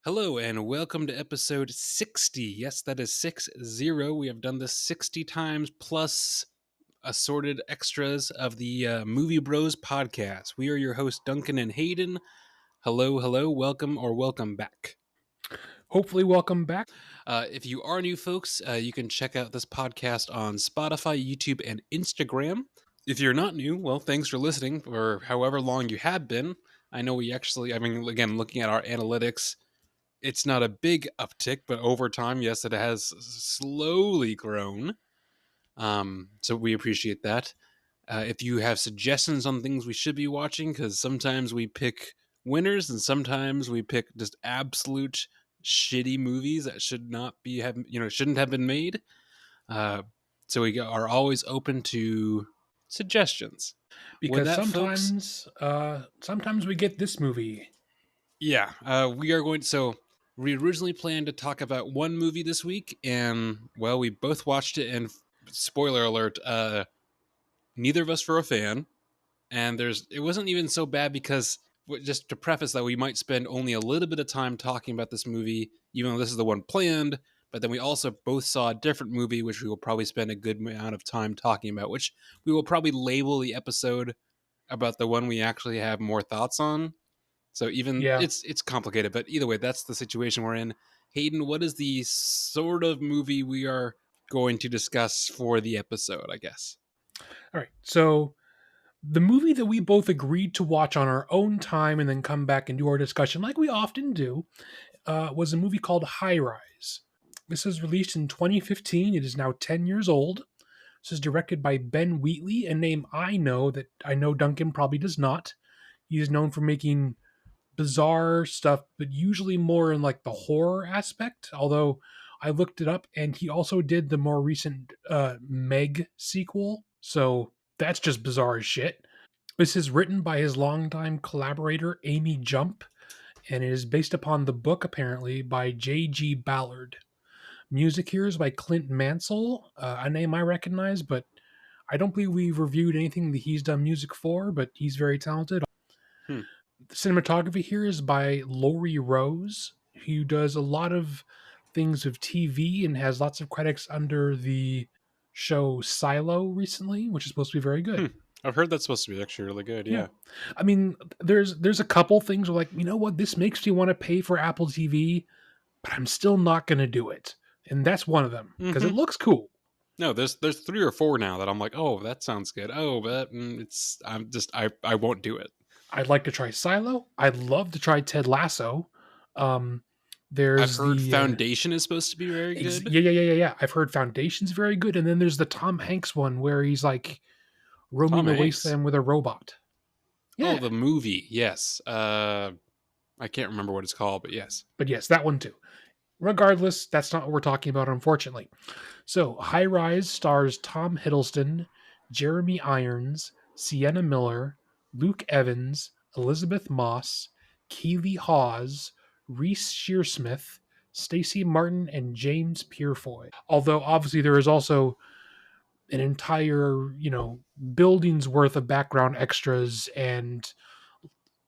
Hello and welcome to episode 60. Yes, that is 60. We have done this 60 times plus assorted extras of the Movie Bros podcast. We are your hosts, Duncan and Hayden. Hello, welcome or welcome back. Hopefully, welcome back. If you are new folks, you can check out this podcast on Spotify, YouTube, and Instagram. If you're not new, well, thanks for listening for however long you have been. I know again, looking at our analytics, it's not a big uptick, but over time, yes, it has slowly grown. So we appreciate that. If you have suggestions on things we should be watching, because sometimes we pick winners and sometimes we pick just absolute shitty movies that shouldn't have been made. So we are always open to suggestions. Because sometimes we get this movie. Yeah, we are going. So we originally planned to talk about one movie this week, and well, we both watched it. And spoiler alert, neither of us were a fan. And it wasn't even so bad because, just to preface that, we might spend only a little bit of time talking about this movie, even though this is the one planned. But then we also both saw a different movie, which we will probably spend a good amount of time talking about, which we will probably label the episode about the one we actually have more thoughts on. So it's complicated, but either way, that's the situation we're in. Hayden, what is the sort of movie we are going to discuss for the episode, I guess? All right. So the movie that we both agreed to watch on our own time and then come back and do our discussion, like we often do, was a movie called High Rise. This was released in 2015. It is now 10 years old. This is directed by Ben Wheatley, a name I know Duncan probably does not. He is known for making bizarre stuff, but usually more in like the horror aspect. Although I looked it up, and he also did the more recent Meg sequel. So that's just bizarre as shit. This is written by his longtime collaborator Amy Jump, and it is based upon the book apparently by J.G. Ballard. Music here is by Clint Mansell, a name I recognize, but I don't believe we've reviewed anything that he's done music for, but he's very talented. The cinematography here is by Laurie Rose, who does a lot of things with TV and has lots of credits under the show Silo recently, which is supposed to be very good. I've heard that's supposed to be actually really good. Yeah. I mean, there's a couple things where, like, you know what, this makes me want to pay for Apple TV, but I'm still not going to do it. And that's one of them because it looks cool. No, there's 3 or 4 now that I'm like, oh, that sounds good. Oh, but I won't do it. I'd like to try Silo. I'd love to try Ted Lasso. I've heard Foundation is supposed to be very good. Yeah. I've heard Foundation's very good. And then there's the Tom Hanks one where he's like roaming the wasteland with a robot. Yeah. Oh, the movie. Yes. I can't remember what it's called, but yes. But yes, that one too. Regardless, that's not what we're talking about, unfortunately. So, High Rise stars Tom Hiddleston, Jeremy Irons, Sienna Miller, Luke Evans, Elizabeth Moss, Keely Hawes, Reese Shearsmith, Stacey Martin, and James Purefoy. Although, obviously, there is also an entire, building's worth of background extras and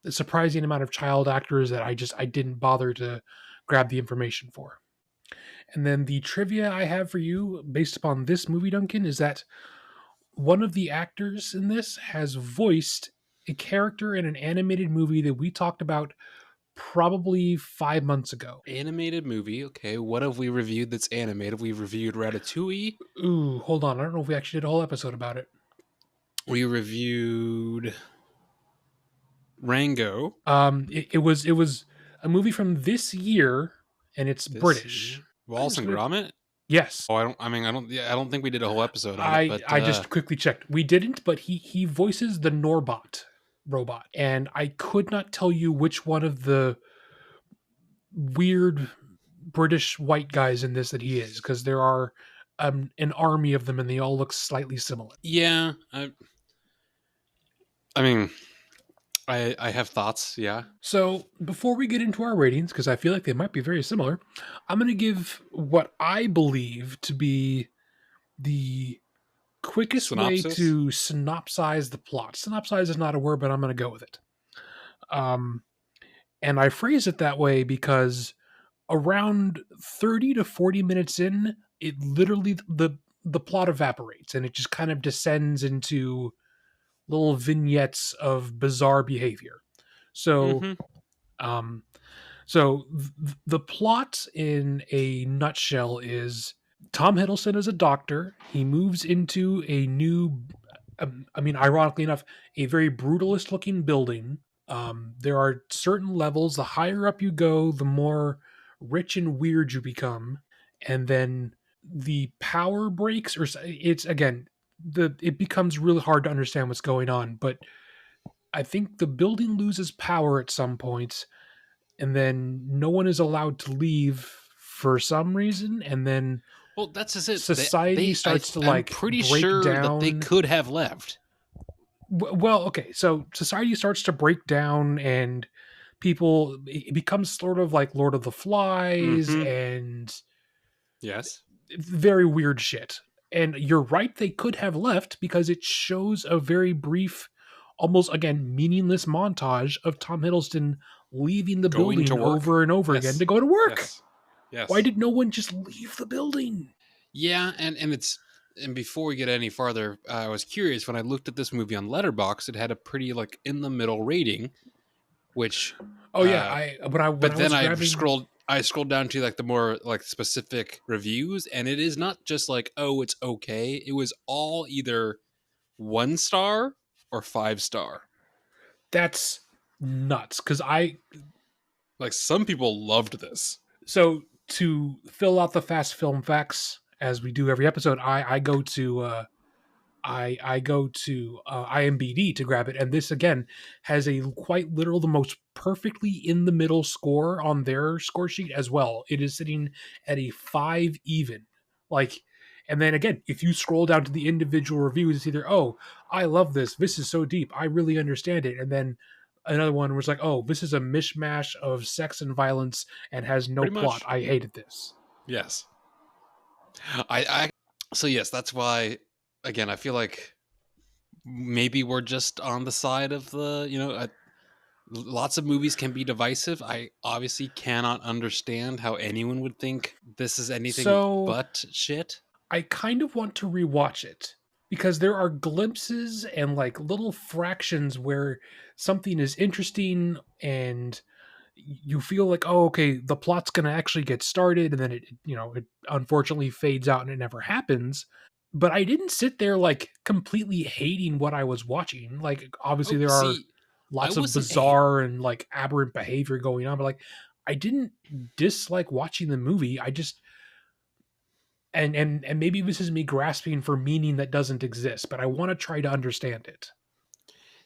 a surprising amount of child actors that I didn't bother to grab the information for. And then the trivia I have for you, based upon this movie, Duncan, is that one of the actors in this has voiced a character in an animated movie that we talked about probably 5 months ago. Animated movie, okay. What have we reviewed that's animated? We've reviewed Ratatouille. Ooh, hold on. I don't know if we actually did a whole episode about it. We reviewed Rango. It was a movie from this year, and it's British. Wallace and Gromit? Yes. Oh, I don't think we did a whole episode on it. But, I just quickly checked. We didn't, but he voices the Norbot robot, and I could not tell you which one of the weird British white guys in this that he is, because there are an army of them, and they all look slightly similar. Yeah, I mean, I have thoughts, yeah. So before we get into our ratings, because I feel like they might be very similar, I'm going to give what I believe to be the quickest way Synopsis? to synopsize the plot. Synopsize is not a word, but I'm going to go with it. Um, and I phrase it that way because around 30 to 40 minutes in, it literally the plot evaporates and it just kind of descends into little vignettes of bizarre behavior. So, Mm-hmm. um, so the plot in a nutshell is Tom Hiddleston is a doctor. He moves into a new, I mean, ironically enough, a very brutalist looking building. There are certain levels. The higher up you go, the more rich and weird you become. And then the power breaks, or it's again, it becomes really hard to understand what's going on. But I think the building loses power at some point, and then no one is allowed to leave for some reason, and then Well, that's just it. society starts to I'm like pretty break sure that they down. could have left. Well, okay, so society starts to break down, and people, it becomes sort of like Lord of the Flies Mm-hmm. and Yes. very weird shit. And you're right, they could have left because it shows a very brief, almost again meaningless montage of Tom Hiddleston leaving the Going to building work. over and over again Yes. to go to work. Yes. Why Yes. did no one just leave the building? Yeah, and before we get any farther, I was curious when I looked at this movie on Letterboxd, it had a pretty like in the middle rating, which Oh yeah, uh I when but I then was grabbing. I scrolled down to like the more like specific reviews, and it is not just like, oh, it's okay. It was all either 1 star or 5 star. That's nuts because I Like some people loved this. so to fill out the fast film facts as we do every episode, I go to I go to IMBD to grab it, and this again has a quite literal the most perfectly in the middle score on their score sheet as well. It is sitting at a 5 even, like. And then again, if you scroll down to the individual reviews, it's either, oh, I love this, this is so deep, I really understand it, and then another one was like, oh, this is a mishmash of sex and violence and has no Pretty plot, much. I hated this. Yes. I so yes, that's why again, I feel like maybe we're just on the side of the, lots of movies can be divisive. I obviously cannot understand how anyone would think this is anything So but shit. I kind of want to rewatch it because there are glimpses and like little fractions where something is interesting and you feel like, oh, okay, the plot's going to actually get started, and then it unfortunately fades out and it never happens. But I didn't sit there like completely hating what I was watching. Like obviously Oh, there are see, I lots of wasn't a bizarre and like aberrant behavior going on, but like I didn't dislike watching the movie. I just and maybe this is me grasping for meaning that doesn't exist, but I want to try to understand it.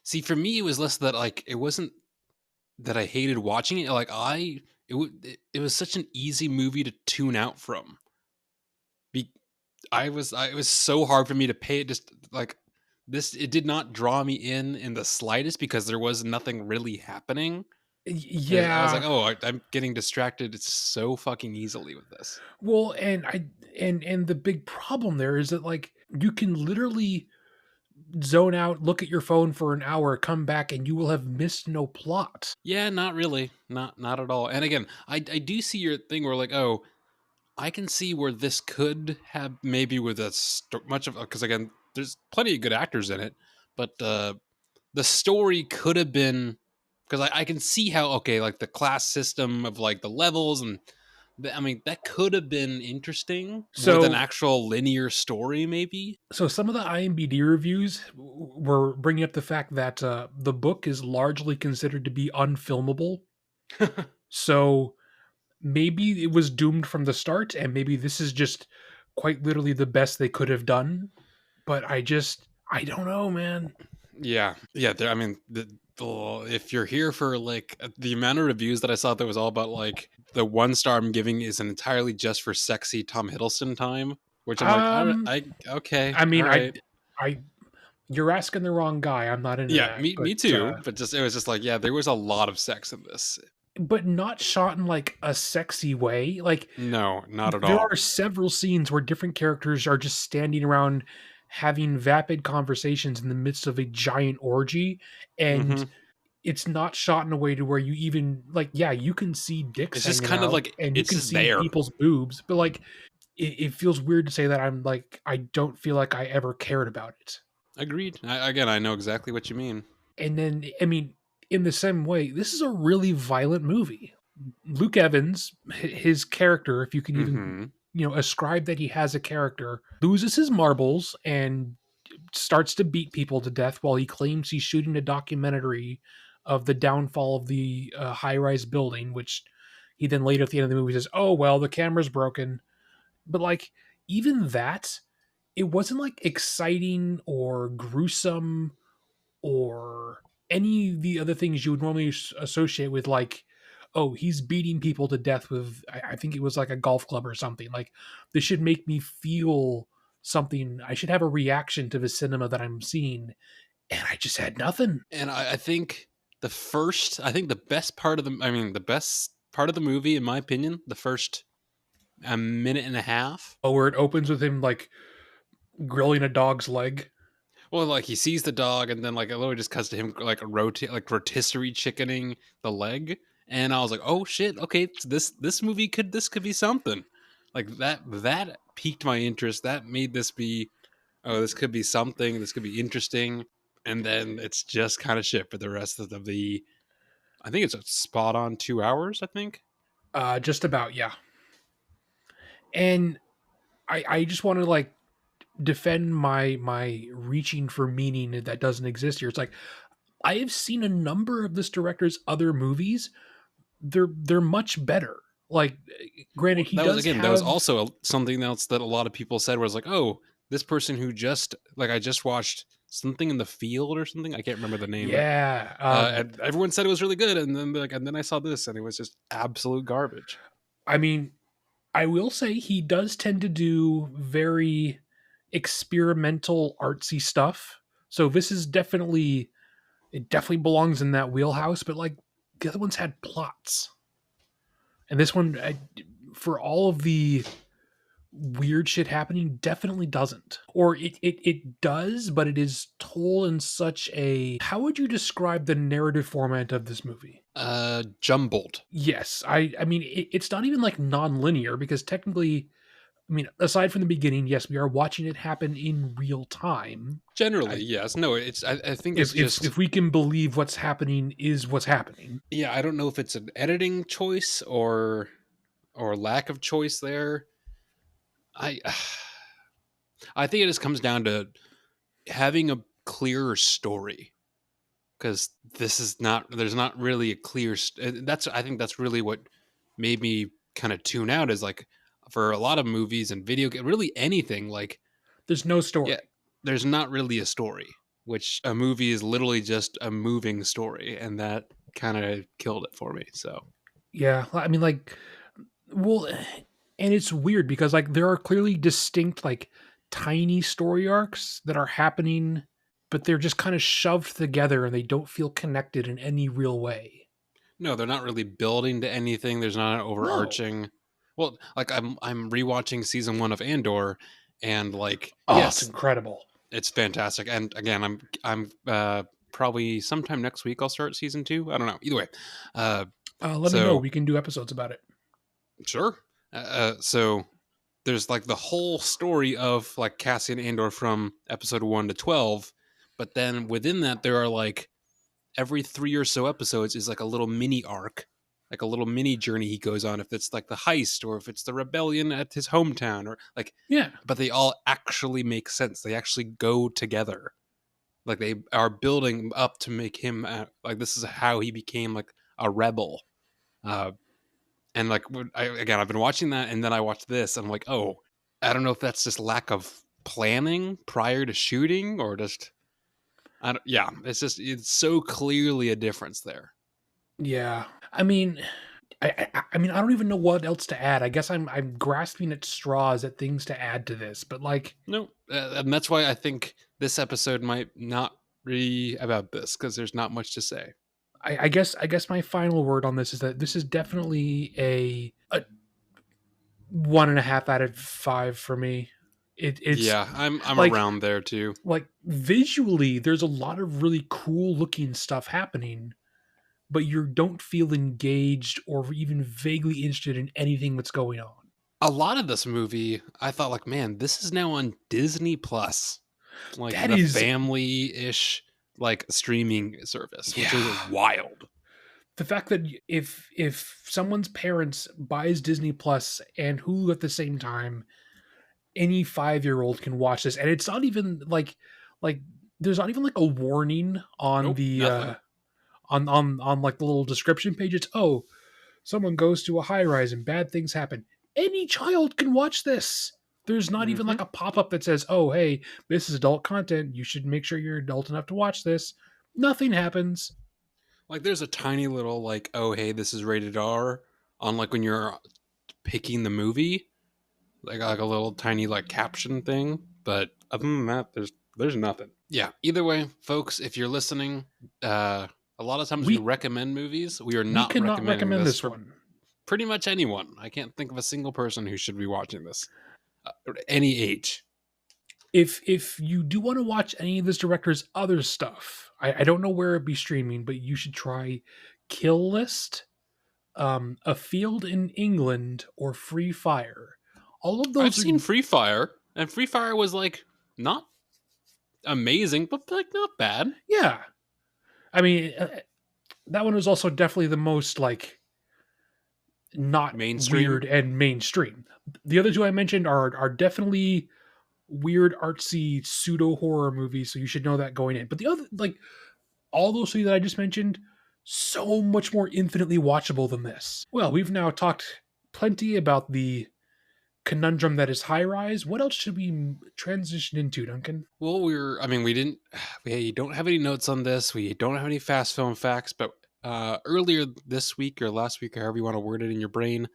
see for me it was less that like it wasn't that I hated watching it. Like it was such an easy movie to tune out from. Be, it was so hard for me to pay it just like this. It did not draw me in the slightest because there was nothing really happening. I was like, Yeah. oh, I'm getting distracted so fucking easily with this. Well, and the big problem there is that like you can literally zone out, look at your phone for an hour, come back, and you will have missed no plot. Yeah, not really, not at all. And again, I do see your thing where like, oh, I can see where this could have maybe with much of because again, there's plenty of good actors in it, but the story could have been because I can see how okay, like the class system of like the levels and I mean that could have been interesting with an So actual linear story, maybe. so some of the IMBD reviews were bringing up the fact that the book is largely considered to be unfilmable. So maybe it was doomed from the start, and maybe this is just quite literally the best they could have done. But I don't know, man. Yeah, yeah. I mean, if you're here for like the amount of reviews that I saw that was all about like the 1 star I'm giving is an entirely just for sexy Tom Hiddleston time, which I'm like, Um, I okay, I all mean, right, I, you're asking the wrong guy. I'm not into yeah, that, me too. But just it was just like, yeah, there was a lot of sex in this. but not shot in like a sexy way. Like No, not at there all. are several scenes where different characters are just standing around having vapid conversations in the midst of a giant orgy, and Hmm. it's not shot in a way to where you even like, yeah, you can see dicks It's just hanging kind of out like and you it's can just see there. people's boobs, but like it feels weird to say that I'm like I don't feel like I ever cared about it. Agreed. Again, I know exactly what you mean. And then I mean, in the same way, this is a really violent movie. Luke Evans, his character, if you can even Hmm. ascribe that he has a character, loses his marbles and starts to beat people to death while he claims he's shooting a documentary of the downfall of the high-rise building, which he then later at the end of the movie says, "Oh well, the camera's broken." But like even that, it wasn't like exciting or gruesome or any of the other things you would normally associate with like, oh, he's beating people to death with I think it was like a golf club or something. Like this should make me feel something. I should have a reaction to the cinema that I'm seeing, and I just had nothing. And I think I think the best part of the best part of the movie, in my opinion, the first a minute and a half. Oh, where it opens with him like grilling a dog's leg. Well, like he sees the dog, and then like it literally just cuts to him like like rotisserie chickening the leg, and I was like, oh shit, okay, this could be something. Like that piqued my interest. That made this be, oh, this could be something. This could be interesting. And then it's just kind of shit for the rest of the. I think it's a spot on 2 hours. I think. Just about, yeah. And I just want to like defend my reaching for meaning that doesn't exist here. It's like I have seen a number of this director's other movies. They're much better. Like, granted, Well, he does that was have also something else that a lot of people said was like, oh, this person who just like I just watched something in the field or something. I can't remember the name, but yeah. and everyone said it was really good, and then and then I saw this, and it was just absolute garbage. I mean, I will say he does tend to do very experimental, artsy stuff. So this is definitely it definitely belongs in that wheelhouse. But like the other ones had plots, and this one, for all of the weird shit happening, definitely doesn't. Or it does, but it is told in such a, how would you describe the narrative format of this movie? Jumbled. Yes, I mean it's not even like non-linear because technically, I mean, aside from the beginning, yes, we are watching it happen in real time. Generally, I, yes. No, I think it's if just we can believe what's happening is what's happening. yeah. I don't know if it's an editing choice or lack of choice there. I I think it just comes down to having a clearer story because this is not there's not really a clear that's I think that's really what made me kind of tune out is like for a lot of movies and really anything like There's no yeah story. there's not really a story, which a movie is literally just a moving story, and that kind of killed it for me. So Yeah, I mean, like, well, and it's weird because like there are clearly distinct like tiny story arcs that are happening, but they're just kind of shoved together and they don't feel connected in any real way. no, they're not really building to anything. There's not an No. overarching. Well, like I'm rewatching season 1 of Andor, and like Oh, it's yes, incredible. it's fantastic. And again, I'm probably sometime next week I'll start season 2. I don't know. Either way, uh, Let me know. so We can do episodes about it. sure. So there's like the whole story of like Cassian Andor from episode 1 to 12, but then within that there are like every 3 or so episodes is like a little mini arc, like a little mini journey he goes on. If it's like the heist or if it's the rebellion at his hometown or like, Yeah. but they all actually make sense. They actually go together. Like they are building up to make him like this is how he became like a rebel. Uh, and like again, I've been watching that, and then I watched this, and I'm like, oh, I don't know if that's just lack of planning prior to shooting or just I don't, yeah, it's so clearly a difference there. Yeah. I mean, I mean, I don't even know what else to add. I guess I'm grasping at straws at things to add to this, but like, No, and that's why I think this episode might not be about this because there's not much to say. I guess my final word on this is that this is definitely a 1.5 out of 5 for me. It's Yeah, I'm like around there too. visually, there's a lot of really cool looking stuff happening, but you don't feel engaged or even vaguely interested in anything that's going on. A lot of this movie, I thought like, man, this is now on Disney Plus, like That the is, family-ish like streaming service, which is yeah. wild. The fact that if someone's parents buys Disney Plus and Hulu at the same time, any 5-year-old can watch this, and it's not even like there's not even like a warning on Nope, the nothing. on like the little description page. It's, oh, someone goes to a high rise and bad things happen. Any child can watch this. There's not even Hmm. like a pop-up that says, oh, hey, this is adult content, you should make sure you're adult enough to watch this. Nothing happens. Like there's a tiny little like, oh hey, this is rated R on like when you're picking the movie, like a little tiny like caption thing. But other than that, there's nothing. Yeah. Either way, folks, if you're listening, a lot of times we we recommend movies. We are we not cannot recommending recommend this this for one. pretty much anyone. I can't think of a single person who should be watching this, any age. If you do want to watch any of this director's other stuff, I don't know where it'd be streaming, but you should try Kill List, A Field in England, or Free Fire. All of I've those are, seen Free Fire, and Free Fire was like not amazing, but like not bad. yeah. I mean, that one was also definitely the most like not Mainstream. weird and mainstream. The other two I mentioned are definitely weird, artsy, pseudo horror movies, so you should know that going in. But the other, like all those three that I just mentioned, so much more infinitely watchable than this. Well, we've now talked plenty about the conundrum that is high rise. What else should we transition into, Duncan? Well, I mean, we didn't, we don't have any notes on this. We don't have any fast film facts, but earlier this week or last week, or however you want to word it in your brain,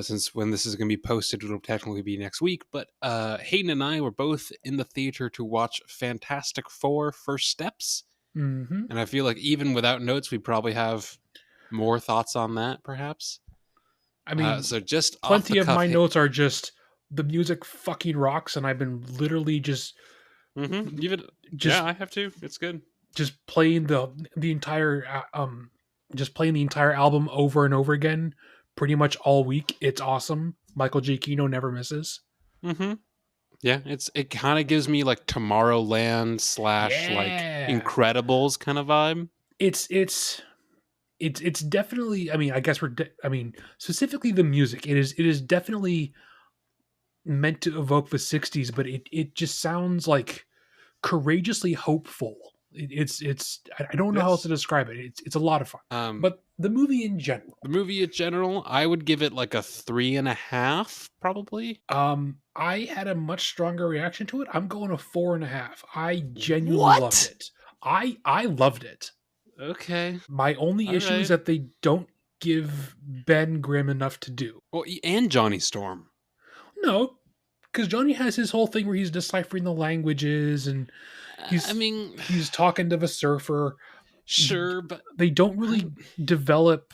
since when this is going to be posted, it'll technically be next week. But Hayden and I were both in the theater to watch Fantastic Four First Steps. Mm-hmm. And I feel like even without notes, we probably have more thoughts on that, perhaps. I mean, So just off the plenty of cuff, my notes are just the music fucking rocks, and I've been literally even yeah, just I have to. It's good. just playing the entire just playing the entire album over and over again pretty much all week. It's awesome. Michael Giacchino never misses. Hmm. Yeah, it kind of gives me like Tomorrowland slash like Yeah. Incredibles kind of vibe. It's definitely, I mean, I guess I mean, specifically the music. It is definitely meant to evoke the 60s, but it just sounds like courageously hopeful. I don't know how else to Yes. describe it. It's a lot of fun. Um, But the movie in general, the movie in general, I would give it like a 3.5, probably. I had a much stronger reaction to it. I'm going a 4.5. I genuinely loved What? it. I loved it. Okay. My only All issue is right. that they don't give Ben Grimm enough to do. Well, and Johnny Storm. No, because Johnny has his whole thing where he's deciphering the languages and I he's mean, he's talking to the surfer. sure, but They don't I really don't develop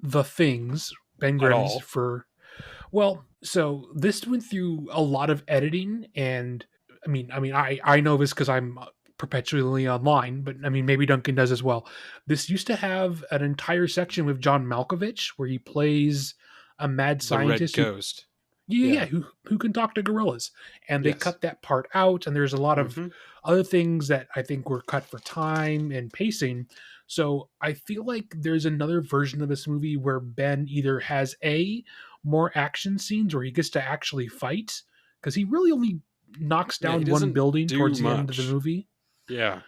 the things Ben at Grimm's all. for. Well, so this went through a lot of editing, and I know this because I'm perpetually online, but I mean maybe Duncan does as well. This used to have an entire section with John Malkovich where he plays a mad The Red scientist who, Ghost. yeah, Yeah. who can talk to gorillas, and they Yes. cut that part out, and there's a lot of Mm-hmm. other things that I think were cut for time and pacing. So I feel like there's another version of this movie where Ben either has more action scenes where he gets to actually fight, because he really only knocks Yeah, he down one doesn't building do towards the end of the much. movie. Yeah.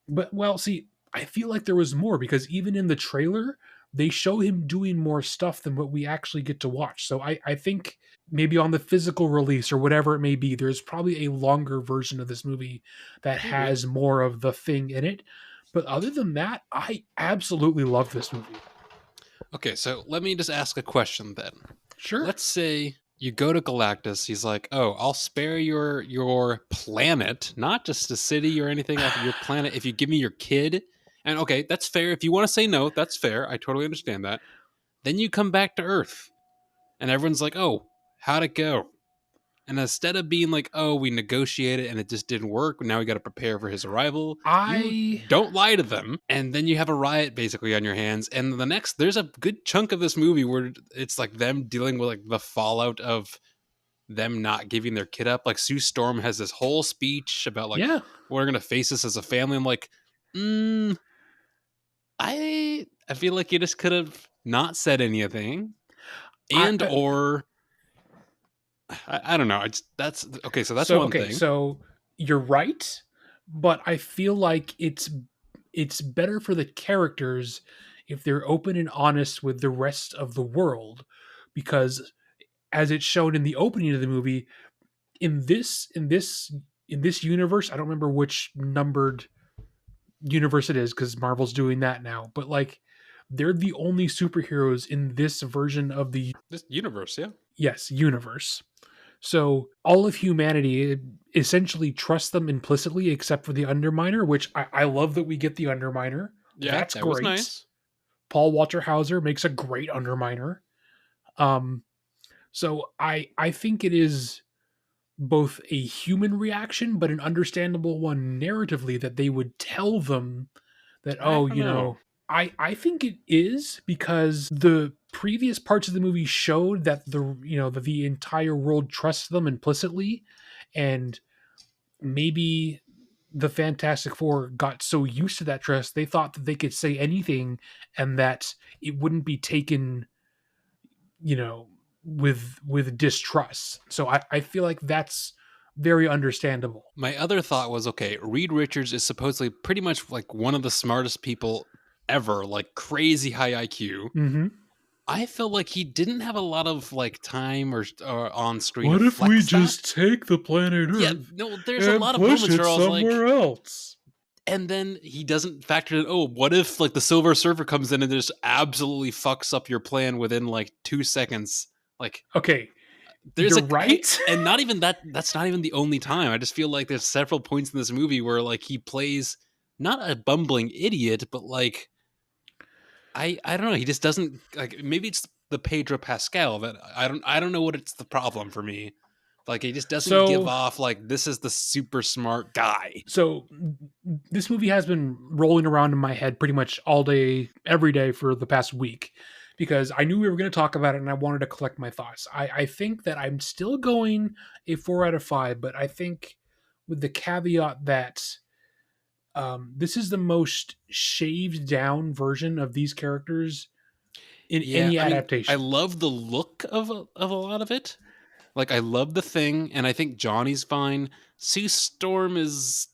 But well, see, I feel like there was more because even in the trailer, they show him doing more stuff than what we actually get to watch. So I think maybe on the physical release or whatever it may be, there's probably a longer version of this movie that Maybe. has more of the thing in it. But other than that, I absolutely love this movie. Okay, so let me just ask a question then. Sure. Let's say you go to Galactus. He's like, "Oh, I'll spare your planet, not just a city or anything else. Your planet, if you give me your kid." And okay, that's fair. If you want to say no, that's fair. I totally understand that. Then you come back to Earth, and everyone's like, "Oh, how'd it go?" And instead of being like, oh, we negotiated and it just didn't work, now we got to prepare for his arrival, you I don't lie to them. And then you have a riot basically on your hands. And there's a good chunk of this movie where it's like them dealing with like the fallout of them not giving their kid up. Like Sue Storm has this whole speech about like, yeah, we're going to face this as a family. I'm like, I feel like you just could have not said anything, I and or I don't know. That's okay. So that's so one okay, thing. so you're right, but I feel like it's better for the characters if they're open and honest with the rest of the world, because as it's shown in the opening of the movie, in this universe, I don't remember which numbered universe it is because Marvel's doing that now, but like they're the only superheroes in this version of the This universe, yeah, universe. So all of humanity essentially trusts them implicitly, except for the Underminer, which I love that we get the Underminer. yeah, That's that was great. nice. Paul Walter Hauser makes a great Underminer. Um, so I think it is both a human reaction, but an understandable one narratively that they would tell them that, I oh, don't know. I think it is because the previous parts of the movie showed that the entire world trusts them implicitly, and maybe the Fantastic Four got so used to that trust they thought that they could say anything and that it wouldn't be taken, you know, with distrust. So I feel like that's very understandable. My other thought was okay. Reed Richards is supposedly pretty much like one of the smartest people ever, like crazy high IQ. Mm-hmm. I feel like he didn't have a lot of like time or on screen to What if we flex that. just take the planet Yeah, Earth no, there's a and lot of push moments it where I was like, somewhere else? and then he doesn't factor in, oh, what if like the Silver Surfer comes in and just absolutely fucks up your plan within like 2 seconds? Like Okay, there's you're a hey, right. and not even that. That's not even the only time. I just feel like there's several points in this movie where like he plays not a bumbling idiot, but like I don't know. He just doesn't like. Maybe it's the Pedro Pascal that I don't know what it's the problem for me. Like he just doesn't give so off like this is the super smart guy. so this movie has been rolling around in my head pretty much all day, every day for the past week, because I knew we were going to talk about it and I wanted to collect my thoughts. I think that I'm still going a 4 out of 5, but I think with the caveat that this is the most shaved down version of these characters in Yeah, any I mean, I adaptation. love the look of a lot of it. Like I love the Thing, and I think Johnny's fine. Sue Storm is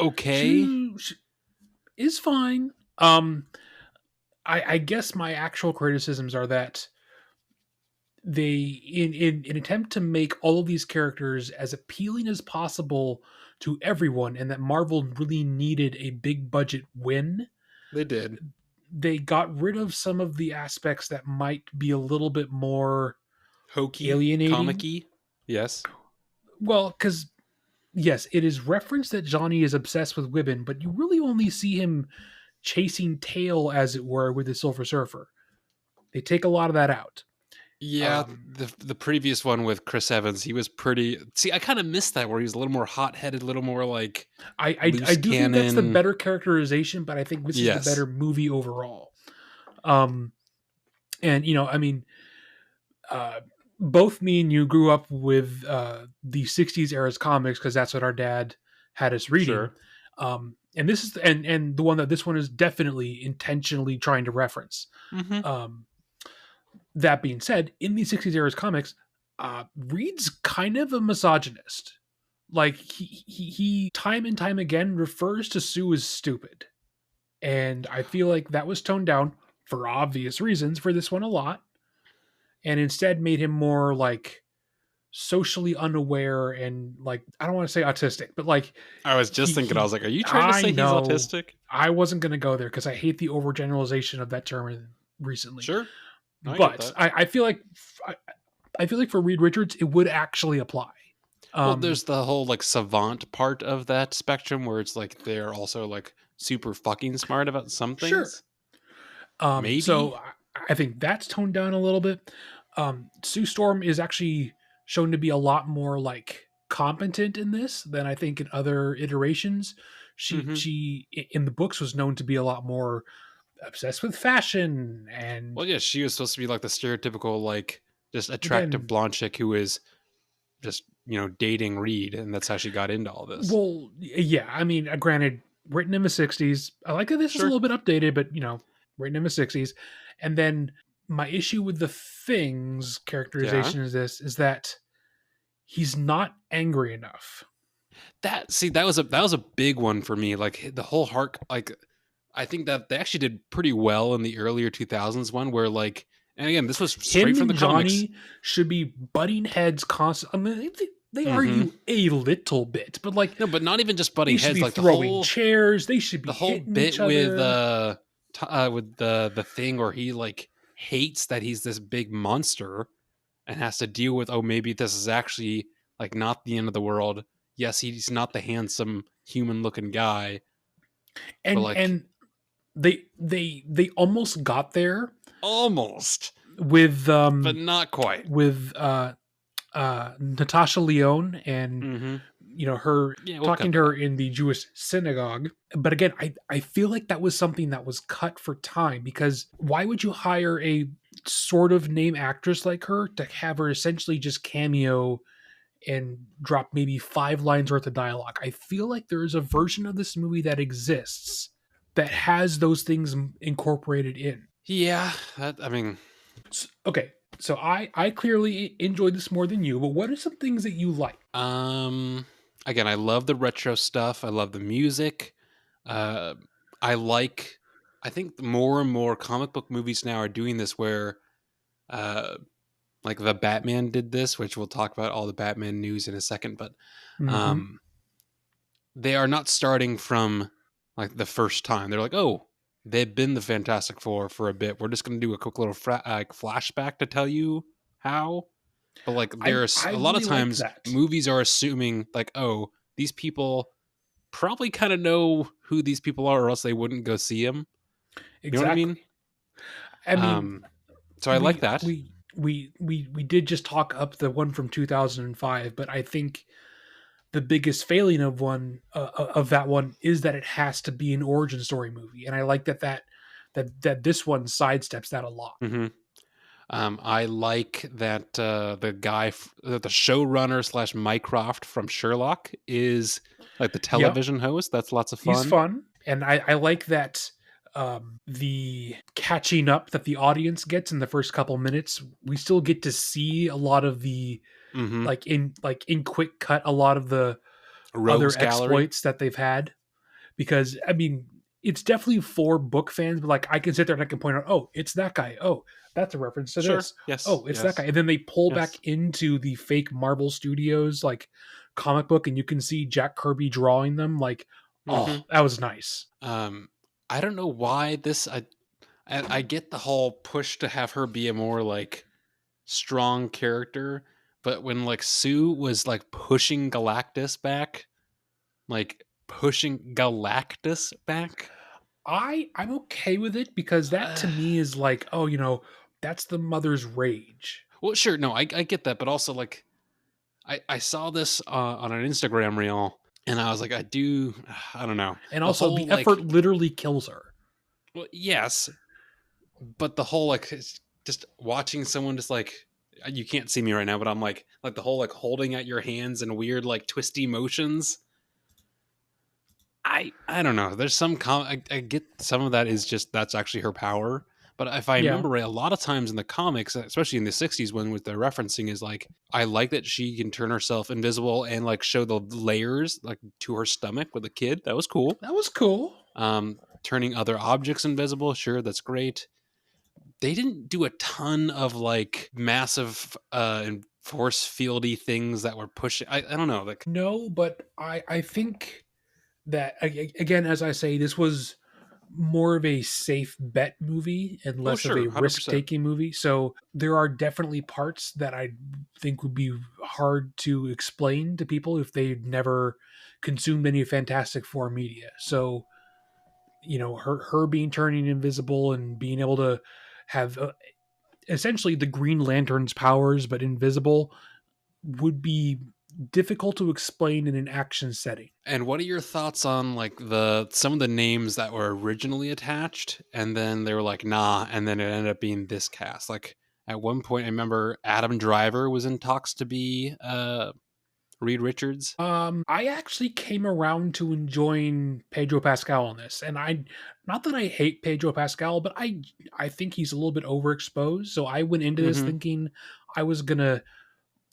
okay. She is fine. I guess my actual criticisms are that they, in an attempt to make all of these characters as appealing as possible to everyone, and that Marvel really needed a big budget win, They did. they got rid of some of the aspects that might be a little bit more Hokey, alienating. comicky. Yes. Well, because yes, it is referenced that Johnny is obsessed with women, but you really only see him chasing tail, as it were, with the Silver Surfer. They take a lot of that out. Yeah, Um, the previous one with Chris Evans, he was pretty. See, I kind of missed that where he was a little more hot headed, a little more like I loose do think that's the cannon. better characterization, but I think this is the Yes, better movie overall. Um, and I mean, uh, both me and you grew up with the '60s era's comics because that's what our dad had us reading. sure. And this is and the one that this one is definitely intentionally trying to reference. Hmm. Um, that being said, in the '60s era's comics, Reed's kind of a misogynist. Like he time and time again refers to Sue as stupid, and I feel like that was toned down for obvious reasons for this one a lot, and instead made him more like socially unaware and, like, I don't want to say autistic, but like I was just thinking, I he was like, are you trying to I say he's know autistic? I wasn't going to go there because I hate the overgeneralization of that term recently, Sure, I get but that. I feel like I feel like for Reed Richards it would actually apply. Well, um there's the whole like savant part of that spectrum where it's like they're also like super fucking smart about some sure. things. So Maybe. I think that's toned down a little bit. Sue Storm is actually shown to be a lot more like competent in this than I think in other iterations. Mm-hmm. She in the books was known to be a lot more obsessed with fashion, and Well, yeah, she was supposed to be like the stereotypical, like, just attractive again, blonde chick who is just, dating Reed, and that's how she got into all this. well, yeah, I mean, granted, written in the '60s. I like that this is a Sure. little bit updated, but written in the '60s. And then my issue with the Thing's Yeah. characterization is that he's not angry enough. That was a big one for me. Like the whole heart, like I think that they actually did pretty well in the earlier 2000s one, where like, and again, this was straight Him from the and comics. Johnny should be butting heads constantly. I mean, they Mm-hmm. argue a little bit, but like No, but not even just they butting should heads. be Like the throwing whole chairs. They should be the whole hitting each bit with other. with the thing where he like hates that he's this big monster and has to deal with, oh, maybe this is actually like not the end of the world. Yes, he's not the handsome human looking guy, but like And they almost got there almost, with but not quite. with Natasha Lyonne, and Mm-hmm. her Yeah, we'll talking cut to her that. in the Jewish synagogue. But again, I feel like that was something that was cut for time, because why would you hire a sort of name actress like her to have her essentially just cameo and drop maybe 5 lines worth of dialogue? I feel like there is a version of this movie that exists that has those things incorporated in. Yeah, I mean, Okay, so I clearly enjoyed this more than you, but what are some things that you like? um, again, I love the retro stuff. I love the music. Uh, I like. I think more and more comic book movies now are doing this, where, uh, like the Batman did this, which we'll talk about all the Batman news in a second, but, Hmm. um, they are not starting from like the first time. They're like, oh, they've been the Fantastic Four for a bit. We're just going to do a quick little flashback to tell you how. But like, there's I a lot of really like times that. movies are assuming like, oh, these people probably kind of know who these people are, or else they wouldn't go see them. You know what I mean? Exactly. I mean, Um, so I like that. we did just talk up the one from 2005, but I think the biggest failing of that one is that it has to be an origin story movie, and I like that this one sidesteps that a lot. hmm I like that the guy, that the showrunner slash Mycroft from Sherlock is like the Yep, television host. That's lots of he's fun. fun, and I like that the catching up that the audience gets in the first couple minutes. We still get to see a lot of the hmm like in quick cut a lot of the other Rogues Gallery. exploits that they've had, because I mean it's definitely for book fans, but like I can sit there and I can point out, oh, it's that guy, oh, that's a reference to Sure. this, Yes. oh, it's that guy, Yes. and then they pull back Yes. into the fake Marvel Studios like comic book, and you can see Jack Kirby drawing them. Like, oh, hmm that was nice. Um, I don't know why this. I get the whole push to have her be a more like strong character, but when like Sue was like pushing Galactus back, like pushing Galactus back. I'm okay with it, because that to me is like, oh, that's the mother's rage. Well, sure, no, I get that, but also like I saw this on an Instagram reel, and I was like, I don't know, And the also whole the effort like, literally kills her. well, yes, but the whole like just watching someone just like, you can't see me right now, but I'm like the whole like holding out your hands and weird like twisty motions. I don't know. There's I get some of that is just that's actually her power. But if I Yeah, remember right, a lot of times in the comics, especially in the '60s, when what they're referencing is like, I like that she can turn herself invisible and like show the layers like to her stomach with a kid. That was cool. that was cool. Turning other objects invisible, sure, that's great. They didn't do a ton of like massive and force fieldy things that were pushing. I don't know. Like, No, but I think that again, as I say, this was more of a safe bet movie and oh less of sure, a 100%. risk taking movie. So there are definitely parts that I think would be hard to explain to people if they've never consumed any Fantastic Four media. So her being turning invisible and being able to have essentially the Green Lantern's powers but invisible would be difficult to explain in an action setting. And what are your thoughts on like the some of the names that were originally attached and then they were like nah and then it ended up being this cast? Like at one point I remember Adam Driver was in talks to be Reed Richards. I actually came around to enjoying Pedro Pascal on this, and I, not that I hate Pedro Pascal, but I think he's a little bit overexposed. So I went into this Mhm. thinking I was gonna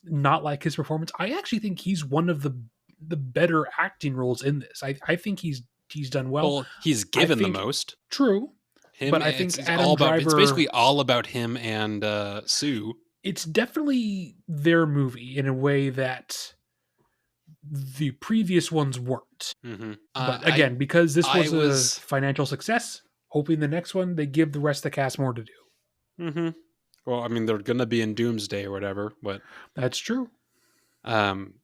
not like his performance. I actually think he's one of the better acting roles in this. I think he's done well. Well, he's I given the think most. true, Him but I think it's all Adam about it's Driver, basically all about him and Sue. it's definitely their movie in a way that the previous ones weren't. Mhm. But again, because this I was a was financial success, hoping the next one they give the rest of the cast more to do. mhm. Well, I mean they're going to be in Doomsday or whatever, but That's true. um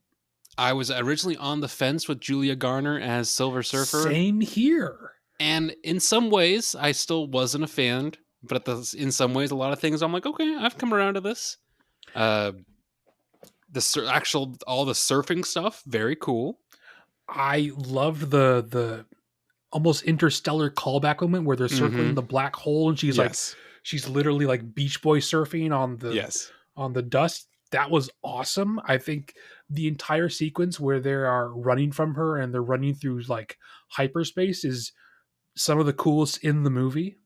I was originally on the fence with Julia Garner as Silver Surfer, Same here. and in some ways, I still wasn't a fan. But in some ways, a lot of things I'm like, okay, I've come around to this. Uh, actual all the surfing stuff, very cool. I loved the almost interstellar callback moment where they're circling Mm-hmm. the black hole and Yes. she's literally like Beach Boy surfing Yes. on the dust. That was awesome. I think the entire sequence where they are running from her and they're running through like hyperspace is some of the coolest in the movie.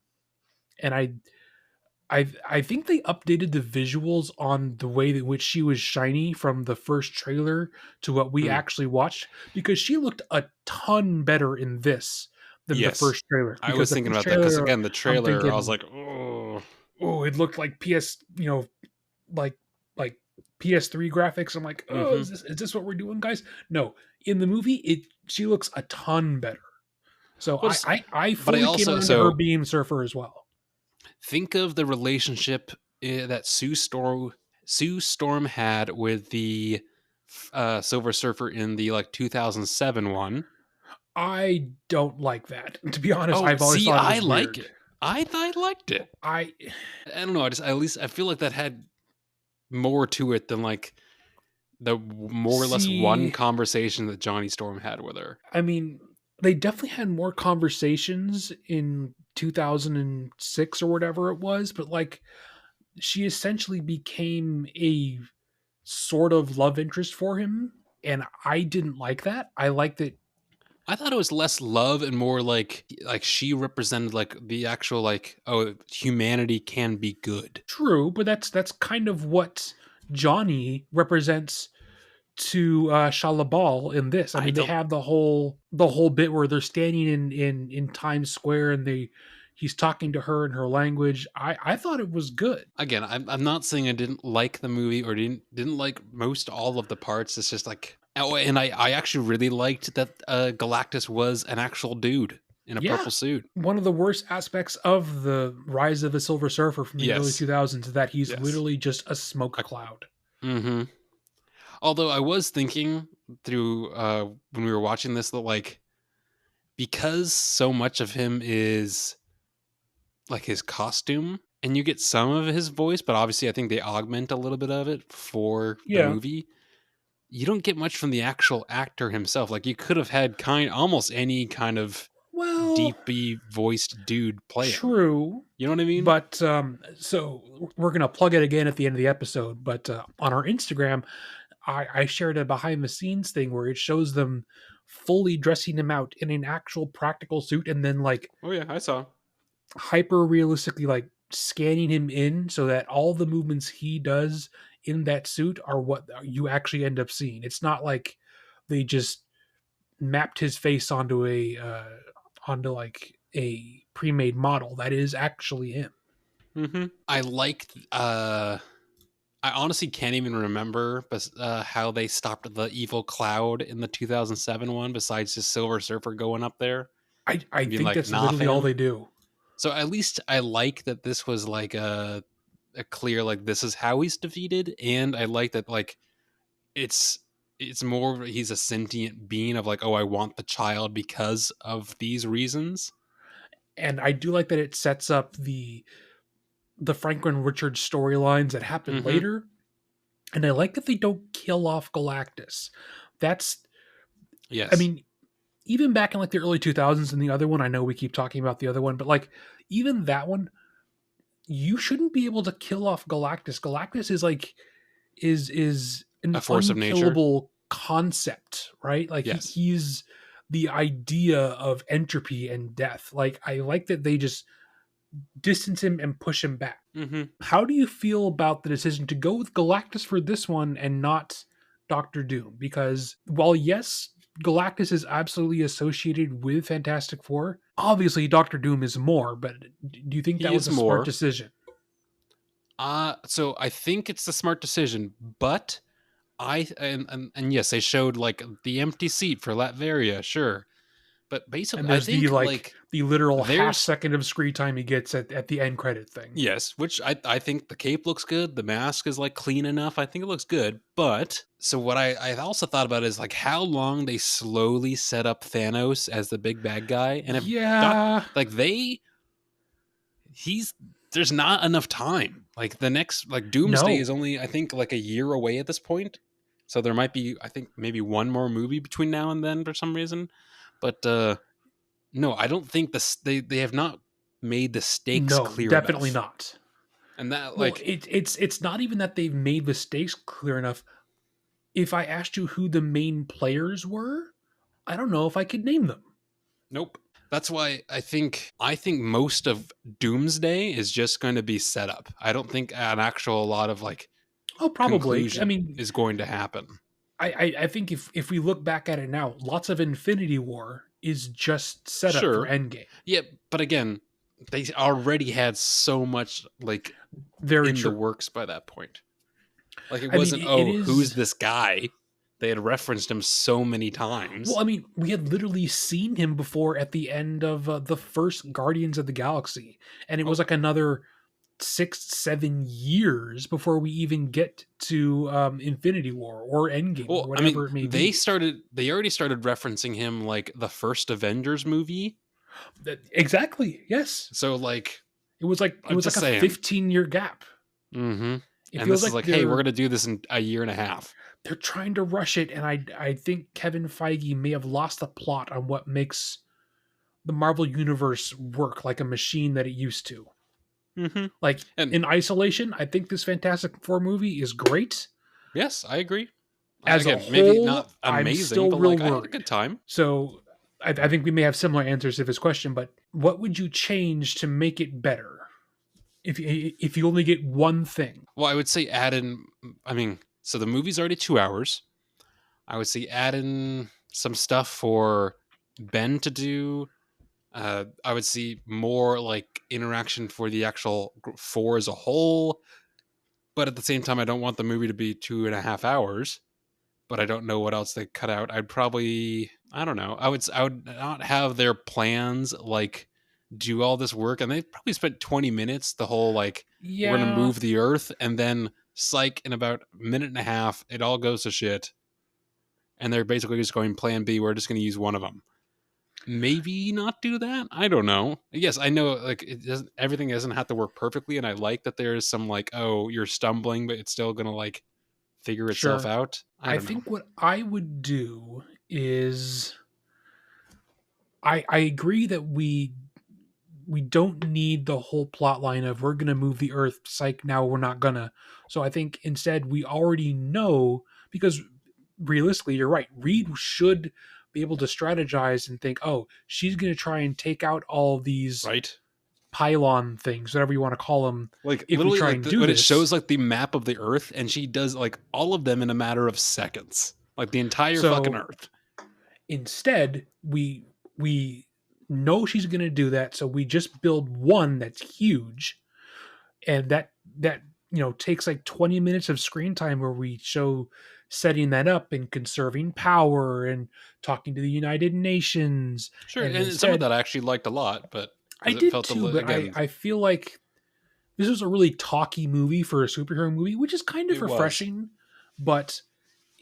And I think they updated the visuals on the way in which she was shiny from the first trailer to what we Hmm. actually watched, because she looked a ton better in this than the Yes. first trailer. I Because was the thinking first about that because trailer, again, the I'm trailer, I was thinking, like, oh, oh, it looked like like like PS3 graphics. I'm like, oh, mm-hmm. is this what we're doing, guys? No, in the movie, it she looks a ton better. So Well, just, I but I fully came also around to her so being Surfer as well. think of the relationship that Sue Storm had with the Silver Surfer in the like 2007 one. I don't like that. To be honest, Oh, I've always see, thought it I was like weird. it. I liked it. I I don't know. I just at least I feel like that had more to it than like the more or less one see. conversation that Johnny Storm had with her. I mean, they definitely had more conversations in 2006 or whatever it was, but like she essentially became a sort of love interest for him, and I didn't like that. I liked it. I thought it was less love and more like she represented like the actual like oh humanity can be good. True, but that's kind of what Johnny represents to Shalabal in this. I I mean, they don't have the whole bit where they're standing in Times Square and he's talking to her in her language. I thought it was good. again. I'm not saying I didn't like the movie or didn't like most all of the parts. It's just like oh, and I actually really liked that Galactus was an actual dude in a Yeah, purple suit. one of the worst aspects of the Rise of the Silver Surfer from the early Yes, 2000s is that he's yes. literally just a smoke cloud. Mm-hmm. Although I was thinking through when we were watching this that like because so much of him is like his costume and you get some of his voice, but obviously I think they augment a little bit of it for the Yeah. movie. You don't get much from the actual actor himself. Like you could have had almost any kind of Well, deeply voiced dude play him. true. You know what I mean? But so we're gonna plug it again at the end of the episode. But on our Instagram, I shared a behind the scenes thing where it shows them fully dressing him out in an actual practical suit and then like Oh yeah, I saw. hyper realistically like scanning him in so that all the movements he does in that suit are what you actually end up seeing. It's not like they just mapped his face onto like a pre-made model. That is actually him. Mm-hmm. I liked I honestly can't even remember how they stopped the evil cloud in the 2007 one besides just Silver Surfer going up there I and being think like, that's nah, literally all fam. they do. So at least I like that this was like a clear, like, this is how he's defeated. And I like that, like, it's, it's more he's a sentient being of like, oh, I want the child because of these reasons. And I do like that it sets up the Franklin Richards storylines that happen Mm-hmm. later. And I like that they don't kill off Galactus. That's, I Yes, mean, even back in like the early 2000s and the other one, I know we keep talking about the other one, but like even that one, you shouldn't be able to kill off Galactus. Galactus is like is an a force of nature. unkillable concept, right? Like Yes. he's the idea of entropy and death. Like I like that they just distance him and push him back. Hmm. How do you feel about the decision to go with Galactus for this one and not Doctor Doom? Because while yes, Galactus is absolutely associated with Fantastic Four, obviously Doctor Doom is more, but do you think that He was is a smart more. decision? So I think it's a smart decision, but and yes, they showed like the empty seat for Latveria, sure. But basically And I there's the think like like the literal half there's second of screen time he gets at the end credit thing. yes, which I think the cape looks good, the mask is like clean enough. I think it looks good. But so what I also thought about is like how long they slowly set up Thanos as the big bad guy. And if Doc Yeah. like they he's there's not enough time. Like the next like Doomsday No. is only I think like a year away at this point. So there might be I think maybe one more movie between now and then for some reason. But no, I don't think they have not made the stakes No, clear definitely enough. not. And that Well, like it's not even that they've made the stakes clear enough. If I asked you who the main players were, I don't know if I could name them. nope. That's why I think most of Doomsday is just going to be set up. I don't think an actual lot of like Oh, probably. I conclusion mean, is going to happen. I think if we look back at it now, lots of Infinity War is just set up for Sure. Endgame. Yeah, but again, they already had so much like Very in the true. works by that point. Like it I mean, wasn't, it oh, who's is. this guy? They had referenced him so many Well, times. I mean, we had literally seen him before at the end of the first Guardians of the Galaxy, and it was Oh, like another 6-7 years before we even get to Infinity War or Endgame or well, I mean, whatever it may be. they already started referencing him like the first Avengers movie. Exactly. Yes. So like It I'm was like just a saying. 15-year gap. Mm-hmm. It And feels this is like like, hey, we're gonna do this in a year and a half. they're trying to rush it, and I think Kevin Feige may have lost the plot on what makes the Marvel universe work like a machine that it used to. Mm-hmm. Like And in isolation, I think this Fantastic Four movie is great. yes, I agree. As a Again, maybe whole, not I'm amazing, still but real like I had a worried. good time. So I think we may have similar answers to this question, but what would you change to make it better? If you only get one thing. Well, I would say add in. I mean, so the movie's already 2 hours. I would say add in some stuff for Ben to do. I would see more like interaction for the actual four as a whole. But at the same time, I don't want the movie to be 2.5 hours. But I don't know what else they cut out. I'd probably I don't know. I would not have their plans like do all this work, and they probably spent 20 minutes the whole like we're gonna Yeah, move the Earth, and then psych in about a minute and a half it all goes to shit, and they're basically just going Plan B. We're just gonna use one of them. Maybe not do that. I don't know. Yes, I know like it doesn't everything doesn't have to work perfectly, and I like that there's some like oh you're stumbling, but it's still gonna like figure itself sure. out. I I don't know. think what I would do is I agree that we don't need the whole plot line of we're gonna move the earth, psych, now we're not gonna. So I think instead we already know, because realistically you're right, Reed should be able to strategize and think, oh, she's gonna try and take out all these Right? pylon things, whatever you want to call them, Like if we literally try like and do when it this. shows like the map of the earth and she does like all of them in a matter of seconds, like the entire fucking So earth. instead we know she's going to do that, so we just build one that's huge, and that takes like 20 minutes of screen time where we show setting that up and conserving power and talking to the United Nations. Sure, And and some of instead, that I actually liked a lot, but I because it did felt too, but again I feel like this was a really talky movie for a superhero movie, which is kind of it was refreshing, but